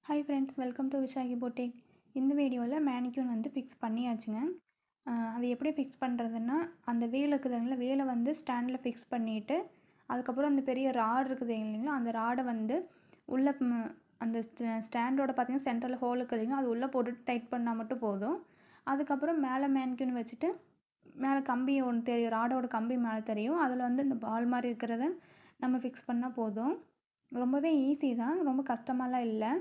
Hi friends, welcome to Vishakhi boutique. இந்த வீடியோவில் mannequin வந்து ஃபிக்ஸ் பண்ணியாச்சுங்க. அது எப்படி ஃபிக்ஸ் பண்ணுறதுன்னா, அந்த வேல் இருக்குதுங்களா, வேலை வந்து ஸ்டாண்டில் ஃபிக்ஸ் பண்ணிவிட்டு, அதுக்கப்புறம் அந்த பெரிய ராட் இருக்குது இல்லைங்களா, அந்த ராடை வந்து உள்ளே அந்த ஸ்டாண்டோட பார்த்திங்கன்னா சென்டரில் ஹோல் இருக்குது இல்லைங்களா, அது உள்ளே போட்டுட்டு டைட் பண்ணால் மட்டும் போதும். அதுக்கப்புறம் மேலே மேனிக்யூன் வச்சுட்டு மேலே கம்பி ஒன்று தெரியும், ராடோட கம்பி மேலே தெரியும், அதில் வந்து இந்த பால் மாதிரி இருக்கிறத நம்ம ஃபிக்ஸ் பண்ணால் போதும். ரொம்பவே ஈஸி தான், ரொம்ப கஷ்டமாலாம் இல்லை.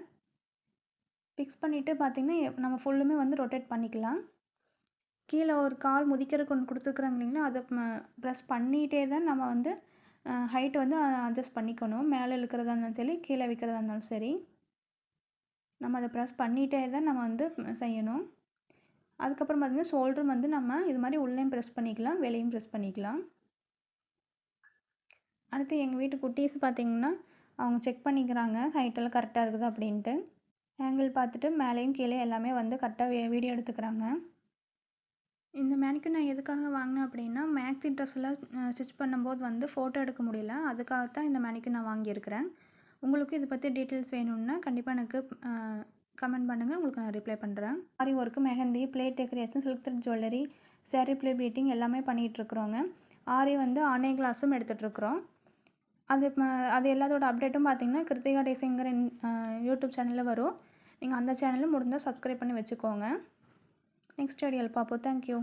ஃபிக்ஸ் பண்ணிவிட்டு பார்த்திங்கன்னா நம்ம ஃபுல்லுமே வந்து ரொட்டேட் பண்ணிக்கலாம். கீழே ஒரு கால் முதிக்கிறதுக்கு ஒன்று கொடுத்துருக்குறாங்க இல்லைங்களா, அதை ப்ரெஸ் பண்ணிகிட்டே தான் நம்ம வந்து ஹைட்டை வந்து அட்ஜஸ்ட் பண்ணிக்கணும். மேலே இழுக்கிறதா இருந்தாலும் சரி, கீழே வைக்கிறதா இருந்தாலும் சரி, நம்ம அதை ப்ரெஸ் பண்ணிகிட்டே தான் நம்ம வந்து செய்யணும். அதுக்கப்புறம் பார்த்திங்கன்னா ஷோல்டரும் வந்து நம்ம இது மாதிரி உள்ளேயும் ப்ரெஸ் பண்ணிக்கலாம், வெளியும் ப்ரெஸ் பண்ணிக்கலாம். அடுத்து எங்கள் வீட்டு குட்டீஸ் பார்த்திங்கன்னா அவங்க செக் பண்ணிக்கிறாங்க ஹைட்டெல்லாம் கரெக்டாக இருக்குது அப்படின்ட்டு. ஆங்கிள் பார்த்துட்டு மேலேயும் கீழே எல்லாமே வந்து கரெக்டாக வீடியோ எடுத்துக்கிறாங்க. இந்த மேனிக்யூன் நான் எதுக்காக வாங்கினேன் அப்படின்னா, மேக்ஸி ட்ரெஸ்ஸெல்லாம் ஸ்டிச் பண்ணும்போது வந்து ஃபோட்டோ எடுக்க முடியல, அதுக்காகத்தான் இந்த மேனிக்யூன் நான் வாங்கியிருக்கிறேன். உங்களுக்கு இதை பற்றி டீட்டெயில்ஸ் வேணும்னா கண்டிப்பாக எனக்கு கமெண்ட் பண்ணுங்கள், உங்களுக்கு நான் ரிப்ளை பண்ணுறேன். Aari work, mehndi, plate decoration, silk thread jewellery, sari plate pleating எல்லாமே பண்ணிகிட்ருக்குறோங்க. ஆரி வந்து ஆன்லைன் கிளாஸும் எடுத்துகிட்ருக்குறோம். அது எல்லாத்தோட அப்டேட்டும் பார்த்திங்கன்னா கிருத்திகா டிசைன்கிற யூடியூப் சேனலில் வரும். நீங்கள் அந்த சேனலில் முடிஞ்சால் சப்ஸ்கிரைப் பண்ணி வச்சுக்கோங்க. நெக்ஸ்ட் வீடியோவில் பார்ப்போம். தேங்க்யூ.